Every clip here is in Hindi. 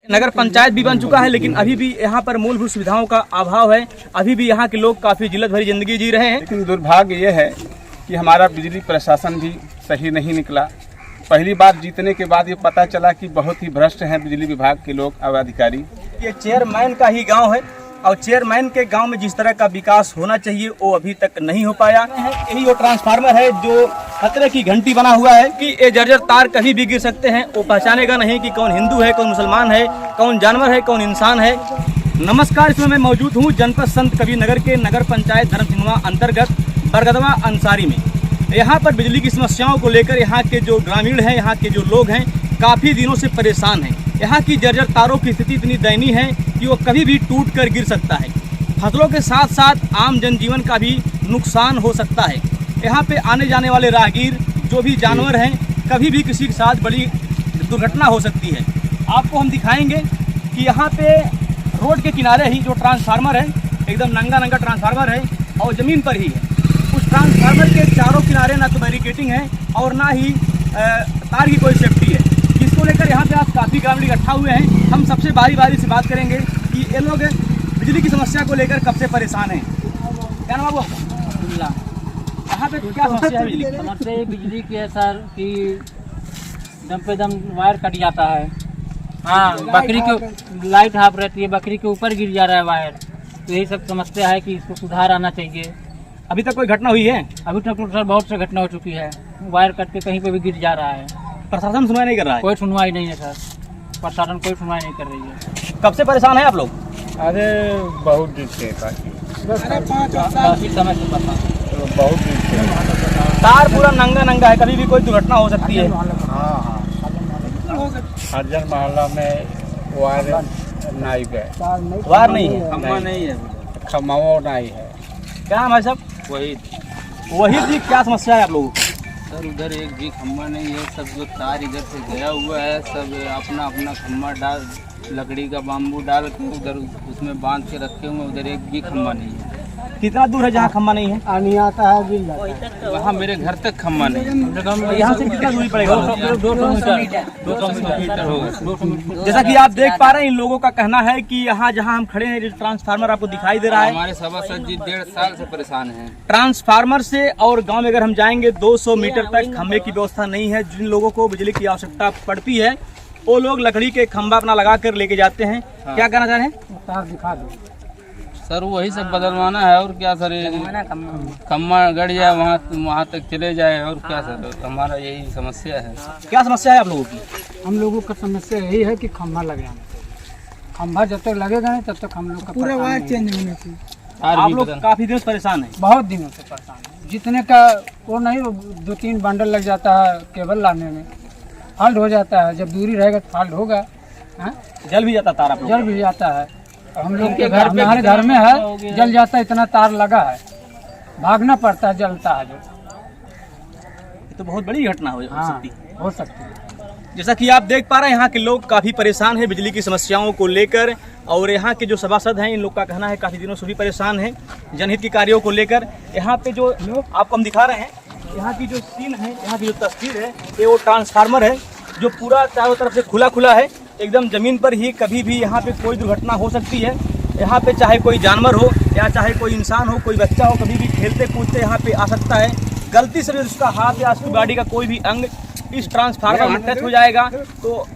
नगर पंचायत भी बन चुका है, लेकिन अभी भी यहाँ पर मूलभूत सुविधाओं का अभाव है। अभी भी यहाँ के लोग काफी जिल्लत भरी जिंदगी जी रहे हैं। लेकिन दुर्भाग्य ये है कि हमारा बिजली प्रशासन भी सही नहीं निकला। पहली बार जीतने के बाद ये पता चला कि बहुत ही भ्रष्ट हैं बिजली विभाग के लोग और अधिकारी। ये चेयरमैन का ही गांव है और चेयरमैन के गांव में जिस तरह का विकास होना चाहिए वो अभी तक नहीं हो पाया है। यही वो ट्रांसफार्मर है जो खतरे की घंटी बना हुआ है कि ये जर्जर तार कभी भी गिर सकते हैं। वो पहचानेगा नहीं कि कौन हिंदू है, कौन मुसलमान है, कौन जानवर है, कौन इंसान है। नमस्कार, इसमें मैं मौजूद हूँ जनपद संत कबीर नगर के नगर पंचायत धर्मसिंगवा अंतर्गत बरगदवा अंसारी में। यहाँ पर बिजली की समस्याओं को लेकर यहाँ के जो ग्रामीण हैं, यहाँ के जो लोग हैं, काफ़ी दिनों से परेशान हैं। यहाँ की जर्जर तारों की स्थिति इतनी दयनीय है कि वो कभी भी टूट कर गिर सकता है। फसलों के साथ साथ आम जनजीवन का भी नुकसान हो सकता है। यहाँ पे आने जाने वाले राहगीर जो भी जानवर हैं, कभी भी किसी के साथ बड़ी दुर्घटना हो सकती है। आपको हम दिखाएंगे कि यहाँ पे रोड के किनारे ही जो ट्रांसफार्मर है, एकदम नंगा नंगा ट्रांसफार्मर है और ज़मीन पर ही है। उस ट्रांसफार्मर के चारों किनारे ना तो बैरिकेटिंग है और ना ही तार की कोई सेफ्टी है, जिसको लेकर यहाँ पे आज काफ़ी ग्रामीण इकट्ठा हुए हैं। हम सबसे बारी बारी से बात करेंगे कि ये लोग बिजली की समस्या को लेकर कब से परेशान हैं। क्या नाम है बाबू? यहाँ पे क्या समस्या है बिजली की? समस्या बिजली की है सर कि दम पे दम वायर कट जाता है। हाँ, बकरी के लाइट हाफ रहती है, बकरी के ऊपर गिर जा रहा है वायर। तो यही सब समस्या है कि इसको सुधार आना चाहिए। अभी तक कोई घटना हुई है? अभी तक तो सर बहुत सी घटना हो चुकी है, वायर कट के कहीं पे भी गिर जा रहा है। प्रशासन सुनवाई नहीं कर रहा है? कोई सुनवाई नहीं है सर, प्रशासन कोई सुनवाई नहीं कर रही है। कब से परेशान है आप लोग? अरे बहुत दिन से काफी समय से परेशान, बहुत दिन से। तार पूरा नंगा नंगा है, कभी भी कोई दुर्घटना हो सकती है। हाँ, हरजन मोहल्ला में वायर नहीं है, वायर नहीं है, खम्मा नहीं है, खम्माओ नहीं है। क्या नाम है सब? वही जी, क्या समस्या है आप लोगों को? सर उधर एक भी खम्मा नहीं है, सब जो तार इधर से गया हुआ है, सब अपना अपना खम्मा डाल, लकड़ी का बाम्बू डाल के उधर उसमें बांध के रखे हुए, उधर एक भी खम्मा नहीं है। कितना दूर है जहाँ खम्मा नहीं है? आनी आता है गिर जाता है। वहाँ मेरे घर तक खम्मा नहीं है। यहाँ से कितना दूरी पड़ेगा? 200 मीटर होगा। जैसा कि आप देख पा रहे हैं, इन लोगों का कहना है कि यहाँ जहाँ हम खड़े हैं, जो ट्रांसफार्मर आपको दिखाई दे रहा है, हमारे सभासद जी 1.5 साल से परेशान हैं। ट्रांसफार्मर से और गांव में अगर हम जाएंगे 200 मीटर तक खंभे की व्यवस्था नहीं है। जिन लोगों को बिजली की आवश्यकता पड़ती है वो लोग लकड़ी के खंभा अपना लगा कर लेके जाते हैं। क्या कहना चाह रहे हैं? तार दिखा दो सर वही सब बदलवाना है और क्या सर, खम्मा गड़ जाए वहाँ तक चले जाए और क्या सर, हमारा यही समस्या है। क्या समस्या है आप लोगों की? हम लोगों का समस्या यही है कि खंभा लग जाना चाहिए। खंभा जब तक लगेगा नहीं तब तक हम लोग का पूरा वायर चेंज होना चाहिए। आप लोग काफी दिनों से परेशान हैं? बहुत दिनों से परेशान है। जितने का वो नहीं, 2-3 बंडल लग जाता है केबल लाने में, फॉल्ट हो जाता है। जब दूरी रहेगा तो फॉल्ट होगा। जल भी जाता तार? आप लोग जल भी जाता है। हम लोग के घर, हमारे घर में है, जल जाता है। इतना तार लगा है, भागना पड़ता है, जलता है जो। तो बहुत बड़ी घटना हो सकती है। हो सकती है। जैसा कि आप देख पा रहे हैं, यहाँ के लोग काफ़ी परेशान हैं बिजली की समस्याओं को लेकर। और यहाँ के जो सभासद हैं, इन लोग का कहना है काफ़ी दिनों से भी परेशान हैं जनहित के कार्यों को लेकर। यहाँ पे जो आपको हम दिखा रहे हैं, यहाँ की जो सीन है, यहाँ की जो तस्वीर है, ये वो ट्रांसफार्मर है जो पूरा चारों तरफ से खुला खुला है, एकदम ज़मीन पर ही। कभी भी यहाँ पे कोई दुर्घटना हो सकती है। यहाँ पे चाहे कोई जानवर हो या चाहे कोई इंसान हो, कोई बच्चा हो, कभी भी खेलते कूदते यहाँ पे आ सकता है। गलती से भी उसका हाथ या उसकी बॉडी का कोई भी अंग इस ट्रांसफार्मर में टच हो जाएगा तो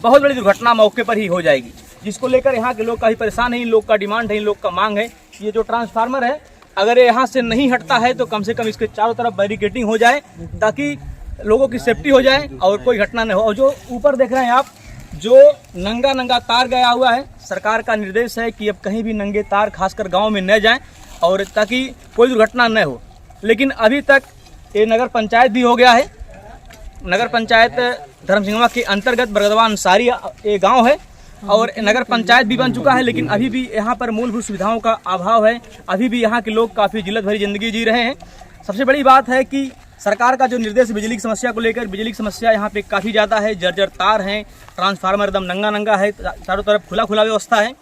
बहुत बड़ी दुर्घटना मौके पर ही हो जाएगी, जिसको लेकर यहाँ के लोग काफ़ी परेशान हैं। इन लोग का डिमांड है, इन लोग का मांग है कि ये जो ट्रांसफार्मर है, अगर यहाँ से नहीं हटता है तो कम से कम इसके चारों तरफ बैरिकेटिंग हो जाए ताकि लोगों की सेफ्टी हो जाए और कोई घटना न हो। और जो ऊपर देख रहे हैं आप, जो नंगा नंगा तार गया हुआ है, सरकार का निर्देश है कि अब कहीं भी नंगे तार खासकर गांव में न जाएं और ताकि कोई दुर्घटना न हो। लेकिन अभी तक ये नगर पंचायत भी हो गया है। नगर पंचायत धर्मसिंगवा के अंतर्गत बरगदवा अंसारी ये गांव है और नगर पंचायत भी बन चुका है, लेकिन अभी भी यहाँ पर मूलभूत सुविधाओं का अभाव है। अभी भी यहाँ के लोग काफ़ी जिल्लत भरी जिंदगी जी रहे हैं। सबसे बड़ी बात है कि सरकार का जो निर्देश बिजली की समस्या को लेकर, बिजली की समस्या यहाँ पे काफ़ी ज़्यादा है। जर्जर तार हैं, ट्रांसफार्मर एकदम नंगा नंगा है, चारों तरफ खुला खुला व्यवस्था है,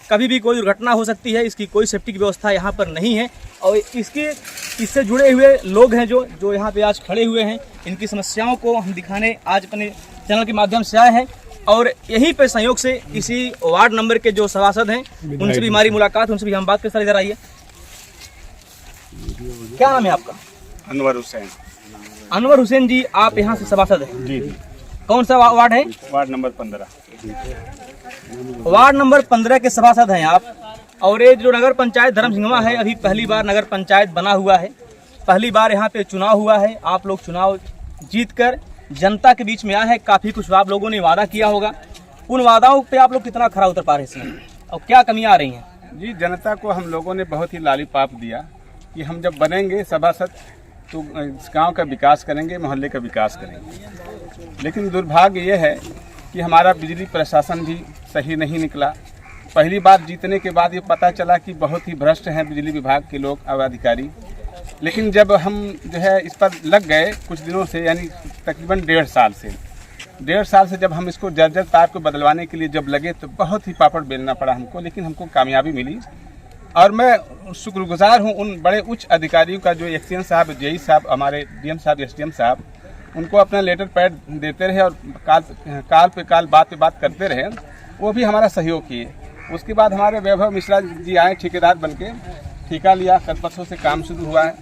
कभी भी कोई दुर्घटना हो सकती है। इसकी कोई सेफ्टी की व्यवस्था यहाँ पर नहीं है। और इससे जुड़े हुए लोग हैं जो यहाँ पे आज खड़े हुए हैं, इनकी समस्याओं को हम दिखाने आज अपने चैनल के माध्यम से आए हैं। और यहीं पे संयोग से इसी वार्ड नंबर के जो सभासद हैं उनसे भी हमारी मुलाकात, उनसे भी हम बात कर सर। इधर आइए, क्या नाम है आपका? अनवर हुसैन। अनवर हुसैन जी, आप यहाँ से सभासद हैं? जी। कौन सा वार्ड है? Ward number 15। वार्ड नंबर 15 के सभासद हैं आप। और ये जो नगर पंचायत धर्मसिंघवा है, अभी पहली बार नगर पंचायत बना हुआ है, पहली बार यहाँ पे चुनाव हुआ है। आप लोग चुनाव जीतकर जनता के बीच में आए हैं। काफ़ी कुछ आप लोगों ने वादा किया होगा, उन वादाओं पे आप लोग कितना खरा उतर पा रहे हैं और क्या कमियां आ रही हैं? जी, जनता को हम लोगों ने बहुत ही लालीपाप दिया कि हम जब बनेंगे सभासद तो इस गांव का विकास करेंगे, मोहल्ले का विकास करेंगे। लेकिन दुर्भाग्य ये है कि हमारा बिजली प्रशासन भी सही नहीं निकला। पहली बार जीतने के बाद ये पता चला कि बहुत ही भ्रष्ट हैं बिजली विभाग के लोग और अधिकारी। लेकिन जब हम जो है इस पर लग गए कुछ दिनों से, यानी तकरीबन 1.5 साल से जब हम इसको जर्जर तार को बदलवाने के लिए जब लगे तो बहुत ही पापड़ बेलना पड़ा हमको, लेकिन हमको कामयाबी मिली। और मैं शुक्रगुजार हूँ उन बड़े उच्च अधिकारियों का जो एक्सीएन साहब, जेई साहब, हमारे डीएम साहब, एसडीएम साहब, उनको अपना लेटर पैड देते रहे और काल पे काल, बात पे बात करते रहे। वो भी हमारा सहयोग किए। उसके बाद हमारे वैभव मिश्रा जी आए ठेकेदार बनके, ठेका लिया, कल परसों से काम शुरू हुआ है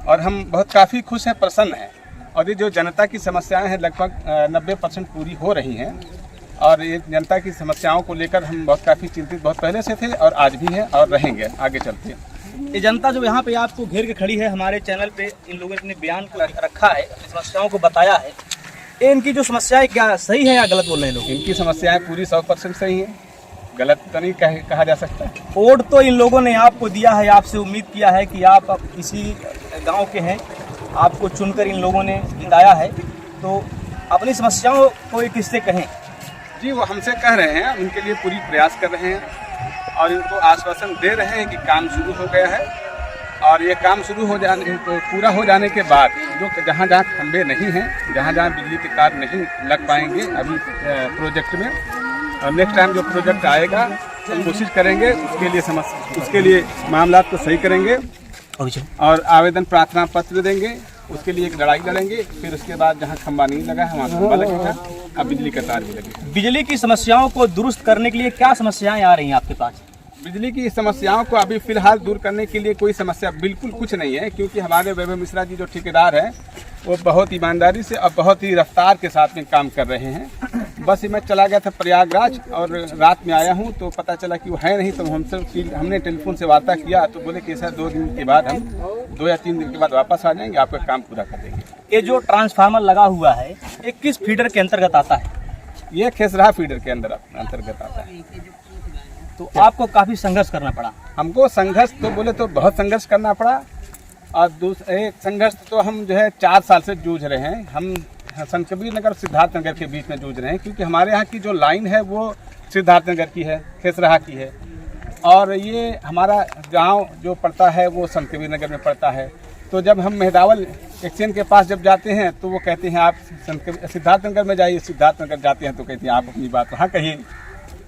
और हम बहुत काफ़ी खुश हैं, प्रसन्न हैं। और ये जो जनता की समस्याएं हैं लगभग 90% पूरी हो रही हैं। और ये जनता की समस्याओं को लेकर हम बहुत काफ़ी चिंतित बहुत पहले से थे और आज भी हैं और रहेंगे आगे चलते। ये जनता जो यहाँ पे आपको घेर के खड़ी है, हमारे चैनल पे इन लोगों ने बयान रखा है, अपनी समस्याओं को बताया है। ये इनकी जो समस्याएं क्या सही है या गलत बोल रहे हैं लोग? इनकी समस्याएं पूरी 100% सही हैं, गलत तो नहीं कहा जा सकता। वोट तो इन लोगों ने आपको दिया है, आपसे उम्मीद किया है कि आप अब इसी गांव के हैं, आपको चुनकर इन लोगों ने जिताया है, तो अपनी समस्याओं को ये किससे कहें? जी, वो हमसे कह रहे हैं, उनके लिए पूरी प्रयास कर रहे हैं और इनको आश्वासन दे रहे हैं कि काम शुरू हो गया है। और ये काम शुरू हो जाने तो पूरा हो जाने के बाद जो जहाँ जहाँ खंभे नहीं हैं, जहाँ जहाँ बिजली के तार नहीं लग पाएंगे अभी प्रोजेक्ट में, और नेक्स्ट टाइम जो प्रोजेक्ट आएगा हम कोशिश करेंगे उसके लिए मामला को सही करेंगे और आवेदन प्रार्थना पत्र देंगे, उसके लिए एक लड़ाई लड़ेंगे। फिर उसके बाद जहाँ खंबा नहीं लगा है वहाँ खंबा लगेगा, अब बिजली का तार भी लगेगा। बिजली की समस्याओं को दुरुस्त करने के लिए क्या समस्याएं आ रही हैं आपके पास? बिजली की समस्याओं को अभी फिलहाल दूर करने के लिए कोई समस्या बिल्कुल कुछ नहीं है, क्योंकि हमारे वैभव मिश्रा जी जो ठेकेदार हैं वो बहुत ईमानदारी से और बहुत ही रफ्तार के साथ में काम कर रहे हैं। बस मैं चला गया था प्रयागराज और रात में आया हूं तो पता चला कि वो है नहीं, तो हमने टेलीफोन से वार्ता किया तो बोले कि सर 2 दिन के बाद हम 2 या 3 दिन के बाद वापस आ जाएंगे, आपका काम पूरा कर देंगे। ये जो ट्रांसफार्मर लगा हुआ है ये किस फीडर के अंतर्गत आता है? ये खेसरा फीडर के अंतर्गत आता है। तो आपको काफ़ी संघर्ष करना पड़ा? हमको संघर्ष तो बोले तो बहुत संघर्ष करना पड़ा। और दूसरे संघर्ष तो हम जो है 4 साल से जूझ रहे हैं। हम संत कबीर नगर सिद्धार्थ नगर के बीच में जूझ रहे हैं, क्योंकि हमारे यहाँ की जो लाइन है वो सिद्धार्थ नगर की है, खेसराहा की है, और ये हमारा गांव जो पड़ता है वो संत कबीर नगर में पड़ता है। तो जब हम मेहदावल एक्सचेंज के पास जब जाते हैं तो वो कहते हैं आप सिद्धार्थ नगर में जाइए, सिद्धार्थ नगर जाते हैं तो कहते हैं आप अपनी बात वहाँ कहिए।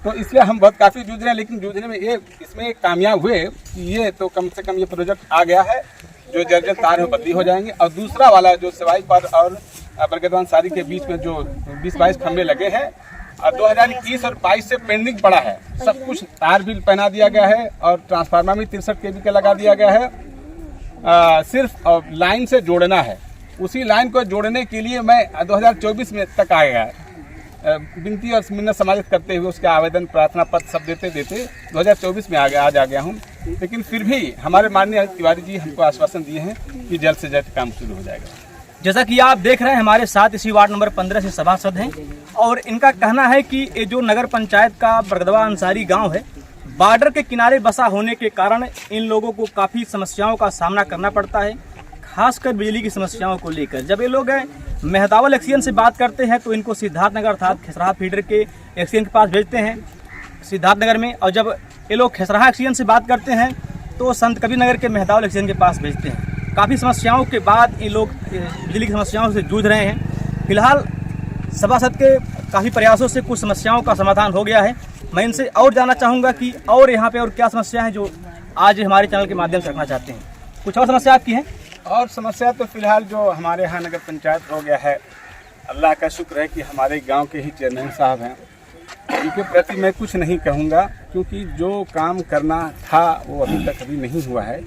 तो इसलिए हम बहुत काफ़ी जूझ रहे हैं, लेकिन जूझने में इसमें कामयाब हुए कि ये तो कम से कम ये प्रोजेक्ट आ गया है, जो जर्जर तार में बदली हो जाएंगे। और दूसरा वाला जो सिवाई पर और बरगदवान सारी के बीच में जो 20-22 खंभे लगे हैं, 2021 और 22 से पेंडिंग पड़ा है, सब कुछ तार भी पहना दिया गया है और ट्रांसफार्मर भी 63 kV का लगा दिया गया है। सिर्फ लाइन से जोड़ना है। उसी लाइन को जोड़ने के लिए मैं 2024 में तक आ गया विनती और मिन्नत समाजित करते हुए उसके आवेदन प्रार्थना पत्र सब देते 2024 में आज आ गया हूँ। लेकिन फिर भी हमारे माननीय तिवारी जी हमको आश्वासन दिए हैं कि जल्द से जल्द काम शुरू हो जाएगा। जैसा कि आप देख रहे हैं हमारे साथ इसी वार्ड नंबर 15 से सभासद हैं और इनका कहना है कि ये जो नगर पंचायत का बरगदवा अंसारी गांव है, बॉर्डर के किनारे बसा होने के कारण इन लोगों को काफ़ी समस्याओं का सामना करना पड़ता है, खासकर बिजली की समस्याओं को लेकर। जब ये लोग मेहदावल एक्सचेंज से बात करते हैं तो इनको सिद्धार्थ नगर अर्थात खेसराहा फीडर के एक्सचेंज के पास भेजते हैं सिद्धार्थ नगर में, और जब ये लोग खेसराहा एक्सचेंज से बात करते हैं तो संत कबीर नगर के मेहदावल एक्सचेंज के पास भेजते हैं। काफ़ी समस्याओं के बाद ये लोग बिजली की समस्याओं से जूझ रहे हैं। फिलहाल सभासद के काफ़ी प्रयासों से कुछ समस्याओं का समाधान हो गया है। मैं इनसे और जानना चाहूँगा कि और यहाँ पे और क्या समस्या है जो आज हमारे चैनल के माध्यम से रखना चाहते हैं। कुछ और समस्या आपकी है? और समस्या तो फिलहाल जो हमारे यहाँ नगर पंचायत हो गया है अल्लाह का शुक्र है कि हमारे गांव के ही चेयरमैन साहब हैं। इनके प्रति मैं कुछ नहीं कहूँगा, क्योंकि जो काम करना था वो अभी तक नहीं हुआ है,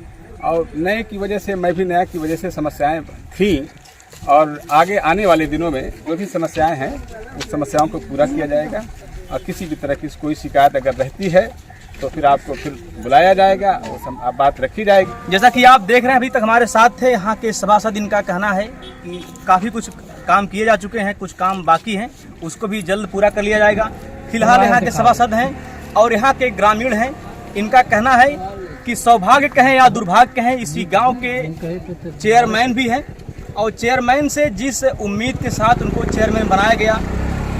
और नए की वजह से, मैं भी नया की वजह से समस्याएं थी, और आगे आने वाले दिनों में जो भी समस्याएं हैं उस समस्याओं को पूरा किया जाएगा। और किसी भी तरह की कोई शिकायत अगर रहती है तो फिर आपको फिर बुलाया जाएगा और बात रखी जाएगी। जैसा कि आप देख रहे हैं, अभी तक हमारे साथ थे यहाँ के सभासद। इनका कहना है कि काफ़ी कुछ काम किए जा चुके हैं, कुछ काम बाकी हैं, उसको भी जल्द पूरा कर लिया जाएगा। फिलहाल यहाँ के सभासद हैं और यहाँ के ग्रामीण हैं। इनका कहना है कि सौभाग्य कहें या दुर्भाग्य कहें, इसी गांव के चेयरमैन भी हैं, और चेयरमैन से जिस उम्मीद के साथ उनको चेयरमैन बनाया गया,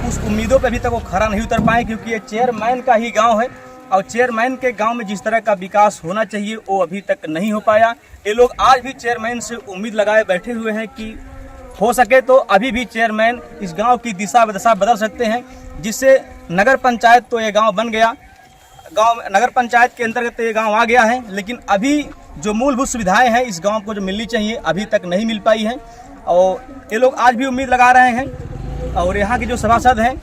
उस उम्मीदों पर अभी तक वो खरा नहीं उतर पाए, क्योंकि ये चेयरमैन का ही गांव है, और चेयरमैन के गांव में जिस तरह का विकास होना चाहिए वो अभी तक नहीं हो पाया। ये लोग आज भी चेयरमैन से उम्मीद लगाए बैठे हुए हैं कि हो सके तो अभी भी चेयरमैन इस गांव की दिशा दशा बदल सकते हैं, जिससे नगर पंचायत तो ये गांव बन गया, गांव नगर पंचायत के अंतर्गत ये गांव आ गया है, लेकिन अभी जो मूलभूत सुविधाएं हैं इस गांव को जो मिलनी चाहिए अभी तक नहीं मिल पाई है, और ये लोग आज भी उम्मीद लगा रहे हैं। और यहाँ के जो सभासद हैं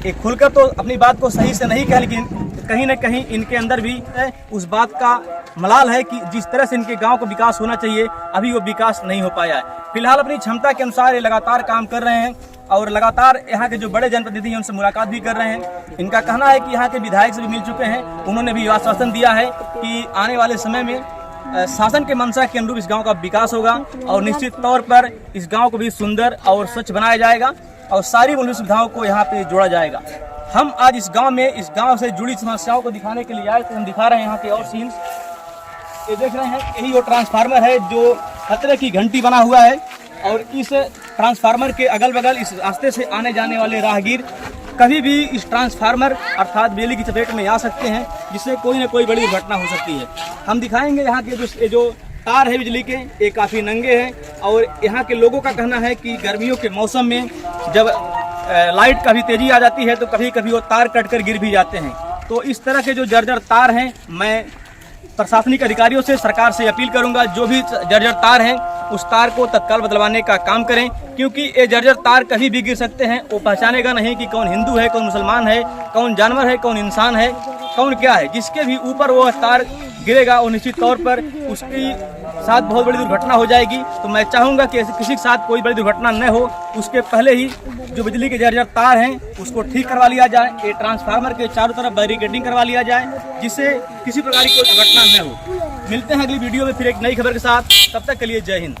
ये खुलकर तो अपनी बात को सही से नहीं कह, लेकिन कहीं न कहीं इनके अंदर भी उस बात का मलाल है कि जिस तरह से इनके गांव को विकास होना चाहिए अभी वो विकास नहीं हो पाया है। फिलहाल अपनी क्षमता के अनुसार ये लगातार काम कर रहे हैं, और लगातार यहाँ के जो बड़े जनप्रतिनिधि हैं उनसे मुलाकात भी कर रहे हैं। इनका कहना है कि यहाँ के विधायक से भी मिल चुके हैं, उन्होंने भी आश्वासन दिया है कि आने वाले समय में शासन के मंशा के अनुरूप इस गांव का विकास होगा, और निश्चित तौर पर इस गांव को भी सुंदर और स्वच्छ बनाया जाएगा, और सारी मूलभूत सुविधाओं को यहाँ पे जोड़ा जाएगा। हम आज इस गांव में, इस गांव से जुड़ी समस्याओं को दिखाने के लिए आए, तो हम दिखा रहे हैं यहाँ के और सीन्स। ये देख रहे हैं, यही वो ट्रांसफार्मर है जो खतरे की घंटी बना हुआ है, और इस ट्रांसफार्मर के अगल बगल इस रास्ते से आने जाने वाले राहगीर कभी भी इस ट्रांसफार्मर अर्थात बिजली की चपेट में आ सकते हैं, जिससे कोई न कोई बड़ी दुर्घटना हो सकती है। हम दिखाएंगे यहाँ के जो तार है बिजली के, ये काफ़ी नंगे हैं, और यहाँ के लोगों का कहना है कि गर्मियों के मौसम में जब लाइट का भी तेजी आ जाती है तो कभी कभी वो तार कट कर गिर भी जाते हैं। तो इस तरह के जो जर्जर तार हैं, मैं प्रशासनिक अधिकारियों से, सरकार से अपील करूंगा, जो भी जर्जर तार हैं उस तार को तत्काल बदलवाने का काम करें, क्योंकि ये जर्जर तार कभी भी गिर सकते हैं। वो पहचानेगा नहीं कि कौन हिंदू है, कौन मुसलमान है, कौन जानवर है, कौन इंसान है, कौन क्या है। जिसके भी ऊपर वो तार गिरेगा वो निश्चित तौर पर उसके साथ बहुत बड़ी दुर्घटना हो जाएगी। तो मैं चाहूँगा कि किसी के साथ कोई बड़ी दुर्घटना न हो, उसके पहले ही जो बिजली के जर्जर तार हैं उसको ठीक करवा लिया जाए। ये ट्रांसफार्मर के चारों तरफ बैरिकेडिंग करवा लिया जाए, जिससे किसी प्रकार की कोई दुर्घटना न हो। मिलते हैं अगली वीडियो में फिर एक नई खबर के साथ, तब तक के लिए जय हिंद।